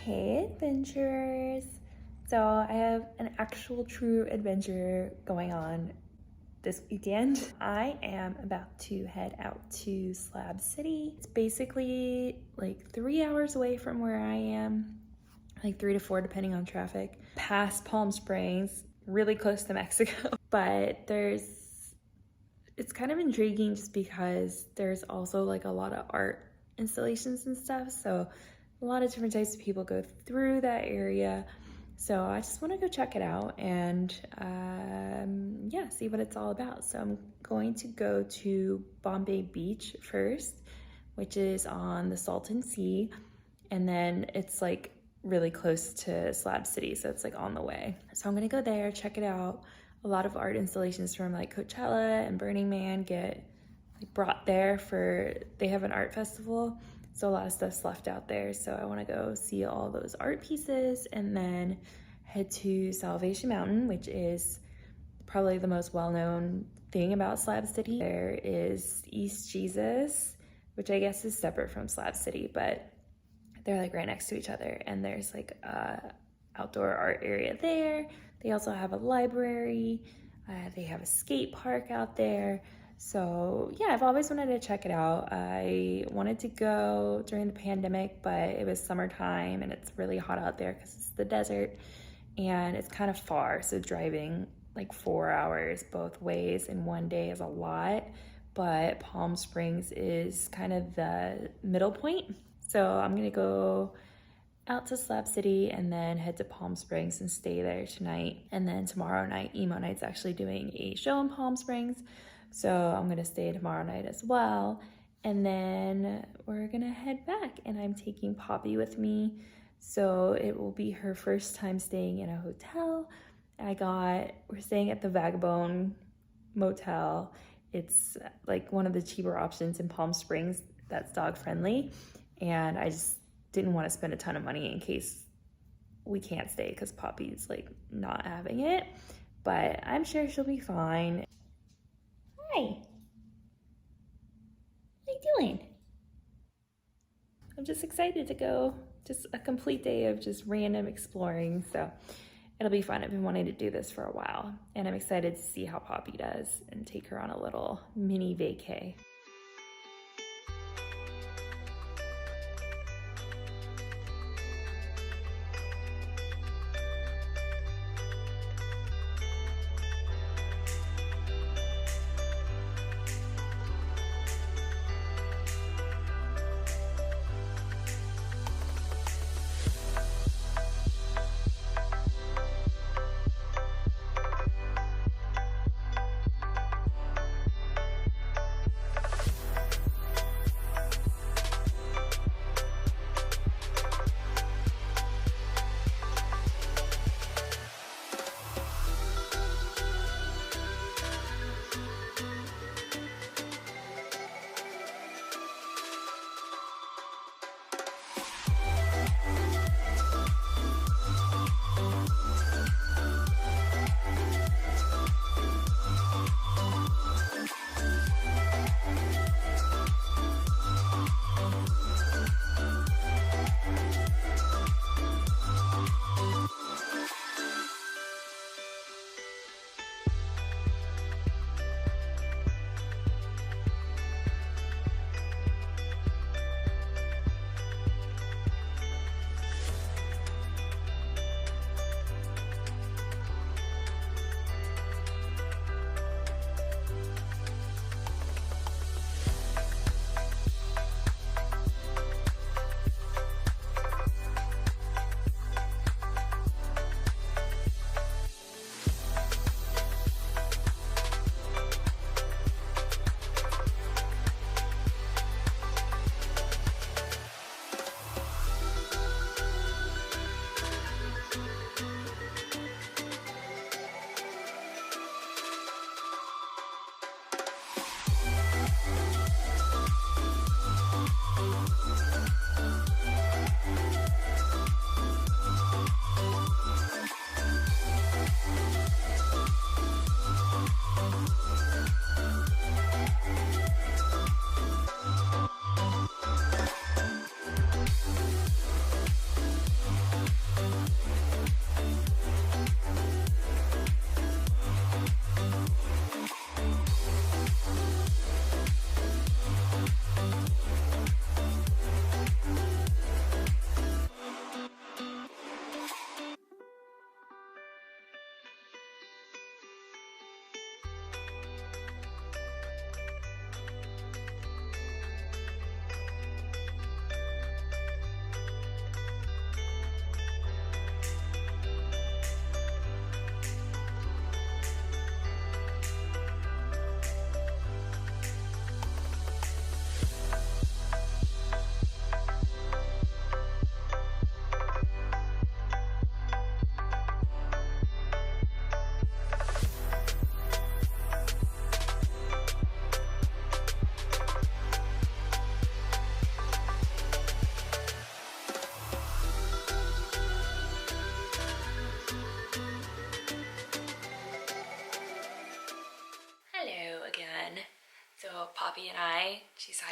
Hey adventurers! So I have an actual true adventure going on this weekend. I am about to head out to Slab City. It's basically like 3 hours away from where I am, like 3 to 4 depending on traffic, past Palm Springs, really close to Mexico. But it's kind of intriguing just because there's also like a lot of art installations and stuff. So a lot of different types of people go through that area. So I just want to go check it out and yeah, see what it's all about. So I'm going to go to Bombay Beach first, which is on the Salton Sea. And then it's like really close to Slab City. So it's like on the way. So I'm going to go there, check it out. A lot of art installations from like Coachella and Burning Man get like brought there they have an art festival. So a lot of stuff's left out there. So I want to go see all those art pieces and then head to Salvation Mountain, which is probably the most well-known thing about Slab City. There is East Jesus, which I guess is separate from Slab City, but they're like right next to each other. And there's like a outdoor art area there. They also have a library. They have a skate park out there. So yeah, I've always wanted to check it out. I wanted to go during the pandemic, but it was summertime and it's really hot out there because it's the desert and it's kind of far. So driving like 4 hours both ways in one day is a lot, but Palm Springs is kind of the middle point. So I'm gonna go out to Slab City and then head to Palm Springs and stay there tonight. And then tomorrow night, Emo Night's actually doing a show in Palm Springs. So I'm gonna stay tomorrow night as well. And then we're gonna head back and I'm taking Poppy with me. So it will be her first time staying in a hotel. We're staying at the Vagabond Motel. It's like one of the cheaper options in Palm Springs that's dog friendly. And I just didn't want to spend a ton of money in case we can't stay because Poppy's like not having it, but I'm sure she'll be fine. Hi, what are you doing? I'm just excited to go, just a complete day of just random exploring, so it'll be fun. I've been wanting to do this for a while and I'm excited to see how Poppy does and take her on a little mini vacay.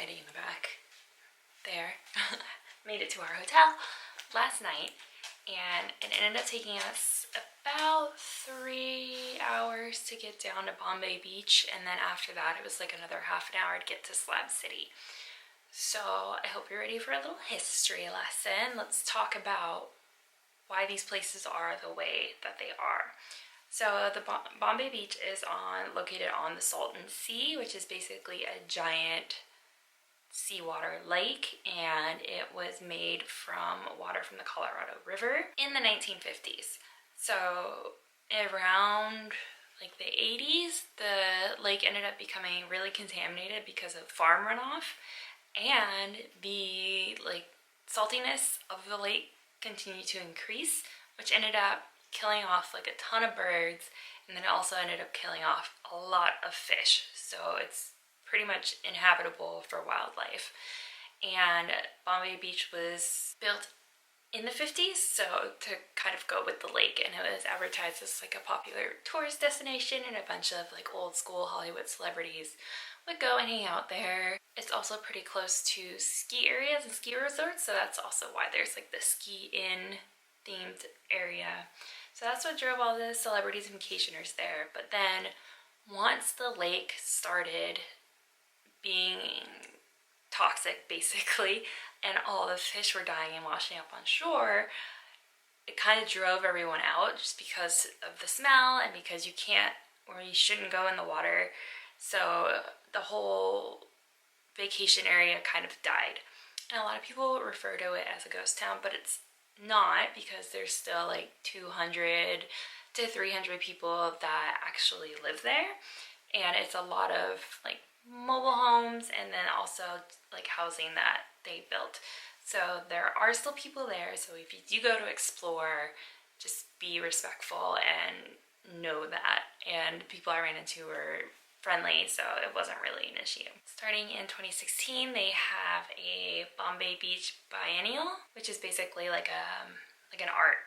anxiety in the back. There. Made it to our hotel last night, and it ended up taking us about 3 hours to get down to Bombay Beach, and then after that it was like another half an hour to get to Slab City. So I hope you're ready for a little history lesson. Let's talk about why these places are the way that they are. So the Bombay Beach is located on the Salton Sea, which is basically a giant seawater lake, and it was made from water from the Colorado River in the 1950s. So around like the 80s, the lake ended up becoming really contaminated because of farm runoff, and the like saltiness of the lake continued to increase, which ended up killing off like a ton of birds, and then it also ended up killing off a lot of fish. So it's pretty much inhabitable for wildlife. And Bombay Beach was built in the 50s, so to kind of go with the lake, and it was advertised as like a popular tourist destination, and a bunch of like old school Hollywood celebrities would go and hang out there. It's also pretty close to ski areas and ski resorts, so that's also why there's like the ski in themed area. So that's what drove all the celebrities and vacationers there. But then once the lake started being toxic basically, and all the fish were dying and washing up on shore, it kind of drove everyone out just because of the smell and because you can't, or you shouldn't go in the water. So the whole vacation area kind of died. And a lot of people refer to it as a ghost town, but it's not, because there's still like 200 to 300 people that actually live there, and it's a lot of like mobile homes and then also like housing that they built. So there are still people there, so if you do go to explore, just be respectful and know that. And people I ran into were friendly, so it wasn't really an issue. Starting in 2016, they have a Bombay Beach Biennial, which is basically like an art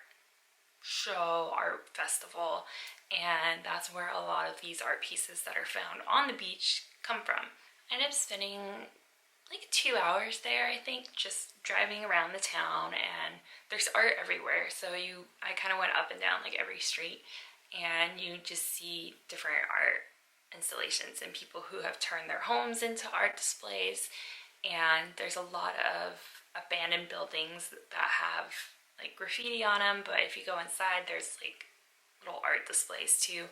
show, art festival, and that's where a lot of these art pieces that are found on the beach come from. I ended up spending like 2 hours there, I think, just driving around the town, and there's art everywhere. So I kind of went up and down like every street, and you just see different art installations and people who have turned their homes into art displays. And there's a lot of abandoned buildings that have like graffiti on them, but if you go inside, there's like little art displays too.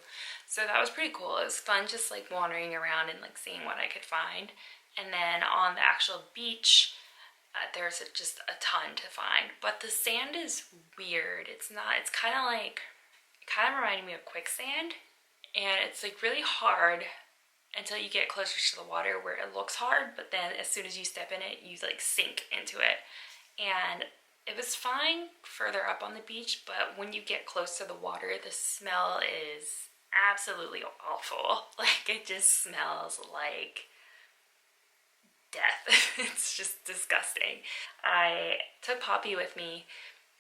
So that was pretty cool. It was fun just like wandering around and like seeing what I could find. And then on the actual beach, there's just a ton to find, but the sand is weird. It's kind of reminded me of quicksand, and it's like really hard until you get closer to the water where it looks hard, but then as soon as you step in it, you like sink into it. And it was fine further up on the beach, but when you get close to the water, the smell is absolutely awful. Like, it just smells like death. It's just disgusting. I took Poppy with me,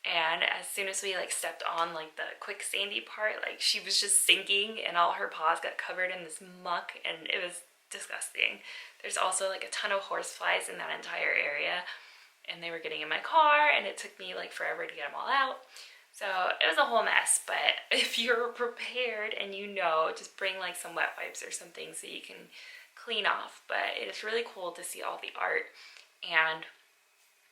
and as soon as we like stepped on like the quick sandy part, like she was just sinking and all her paws got covered in this muck, and it was disgusting. There's also like a ton of horseflies in that entire area, and they were getting in my car, and it took me like forever to get them all out. So it was a whole mess. But if you're prepared and you know, just bring like some wet wipes or something so you can clean off. But it is really cool to see all the art, and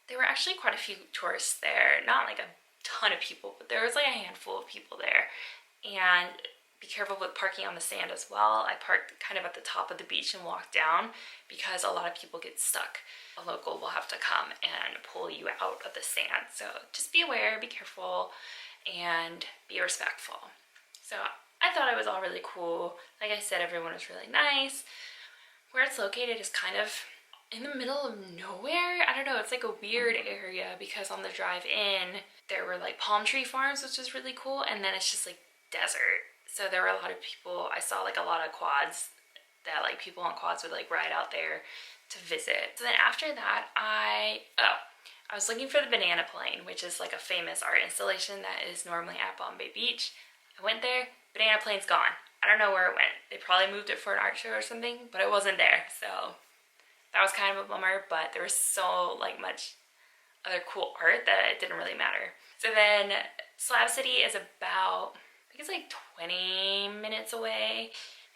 there were actually quite a few tourists there. Not like a ton of people, but there was like a handful of people there. And be careful with parking on the sand as well. I parked kind of at the top of the beach and walked down because a lot of people get stuck. A local will have to come and pull you out of the sand. So just be aware, be careful, and be respectful. So I thought it was all really cool. Like I said, everyone was really nice. Where it's located is kind of in the middle of nowhere. I don't know, it's like a weird area because on the drive in there were like palm tree farms, which is really cool, and then it's just like desert. So there were a lot of people. I saw like a lot of quads that like people on quads would like ride out there to visit. So then after that I was looking for the banana plane, which is like a famous art installation that is normally at Bombay Beach. I went there, banana plane's gone. I don't know where it went. They probably moved it for an art show or something, but it wasn't there. So that was kind of a bummer, but there was so like much other cool art that it didn't really matter. So then Slab City is about, I think it's like 20 minutes away,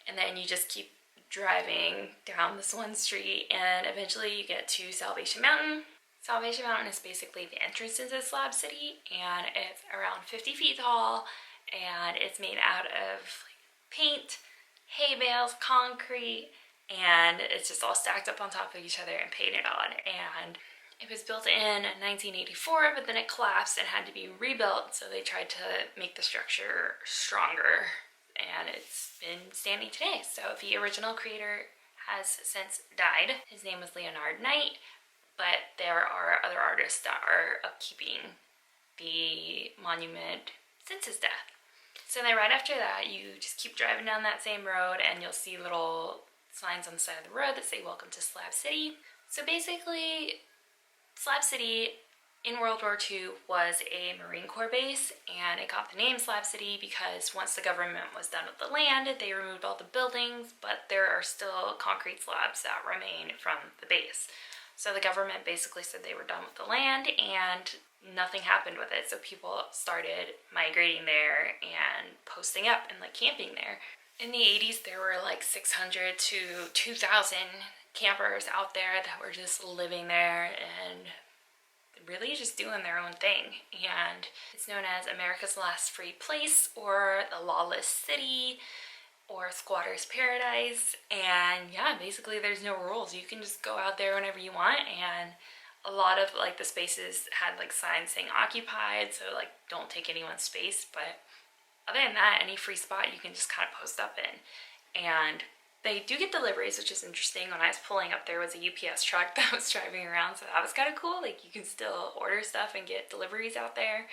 and then you just keep driving down this one street and eventually you get to Salvation Mountain. Salvation Mountain is basically the entrance into Slab City, and it's around 50 feet tall, and it's made out of paint, hay bales, concrete, and it's just all stacked up on top of each other and painted on. And it was built in 1984, but then it collapsed and had to be rebuilt, so they tried to make the structure stronger, and it's been standing today. So the original creator has since died. His name was Leonard Knight, but there are other artists that are upkeeping the monument since his death. So then right after that, you just keep driving down that same road and you'll see little signs on the side of the road that say welcome to Slab City. So basically, Slab City in World War II was a Marine Corps base, and it got the name Slab City because once the government was done with the land, they removed all the buildings, but there are still concrete slabs that remain from the base. So the government basically said they were done with the land and nothing happened with it. So people started migrating there and posting up and like camping there. In the 80s, there were like 600 to 2,000 campers out there that were just living there and really just doing their own thing. And it's known as America's Last Free Place, or the Lawless City, or Squatter's Paradise. And yeah, basically there's no rules. You can just go out there whenever you want, and a lot of like the spaces had like signs saying occupied, so like don't take anyone's space. But other than that, any free spot you can just kind of post up in. And they do get deliveries, which is interesting. When I was pulling up, there was a UPS truck that was driving around, so that was kind of cool. Like you can still order stuff and get deliveries out there,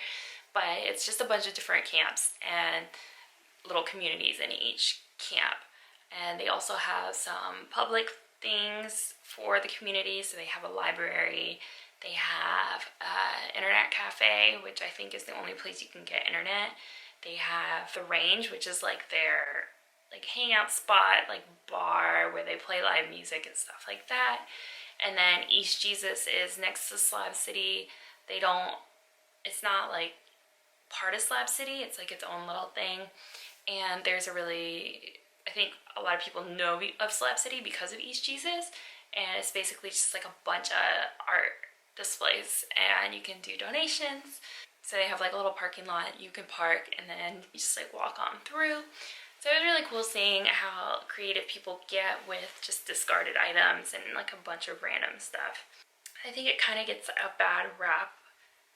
but it's just a bunch of different camps and little communities in each camp. And they also have some public things for the community. So they have a library, they have an internet cafe, which I think is the only place you can get internet. They have the Range, which is like their like hangout spot, like bar where they play live music and stuff like that. And then East Jesus is next to Slab City. It's not like part of Slab City, it's like its own little thing. And there's I think a lot of people know of Slab City because of East Jesus, and it's basically just like a bunch of art displays, and you can do donations. So they have like a little parking lot you can park, and then you just like walk on through. So it was really cool seeing how creative people get with just discarded items and like a bunch of random stuff. I think it kind of gets a bad rap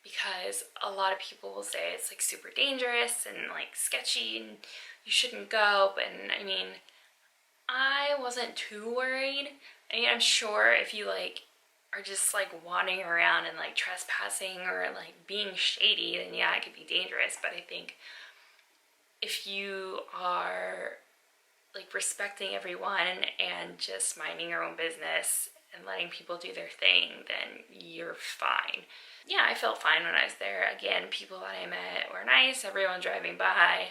because a lot of people will say it's like super dangerous and like sketchy and you shouldn't go. But I mean, I wasn't too worried. I mean, I'm sure if you like are just like wandering around and like trespassing or like being shady, then yeah, it could be dangerous. But I think if you are like respecting everyone and just minding your own business and letting people do their thing, then you're fine. Yeah, I felt fine when I was there. Again, people that I met were nice. Everyone driving by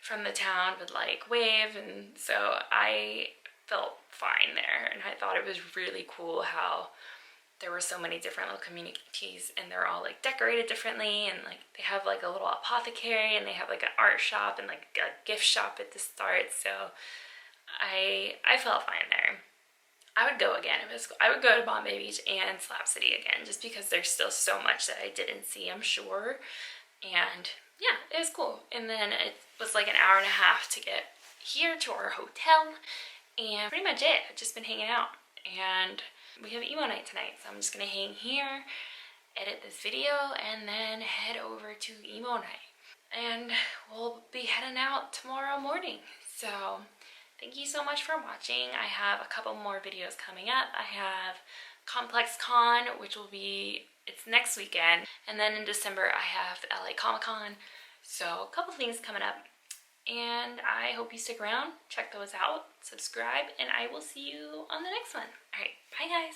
from the town would like wave, and so I felt fine there. And I thought it was really cool how there were so many different little communities, and they're all like decorated differently, and like they have like a little apothecary, and they have like an art shop and like a gift shop at the start. So I felt fine there. I would go again. I would go to Bombay Beach and Slab City again, just because there's still so much that I didn't see, I'm sure. And yeah, it was cool. And then it was like an hour and a half to get here to our hotel, and pretty much it. I've just been hanging out, and we have emo night tonight, so I'm just gonna hang here, edit this video, and then head over to emo night. And we'll be heading out tomorrow morning. So thank you so much for watching. I have a couple more videos coming up. I have Complex Con, which it's next weekend. And then in December, I have the LA Comic Con. So a couple things coming up. And I hope you stick around, check those out, subscribe, and I will see you on the next one. All right, bye guys.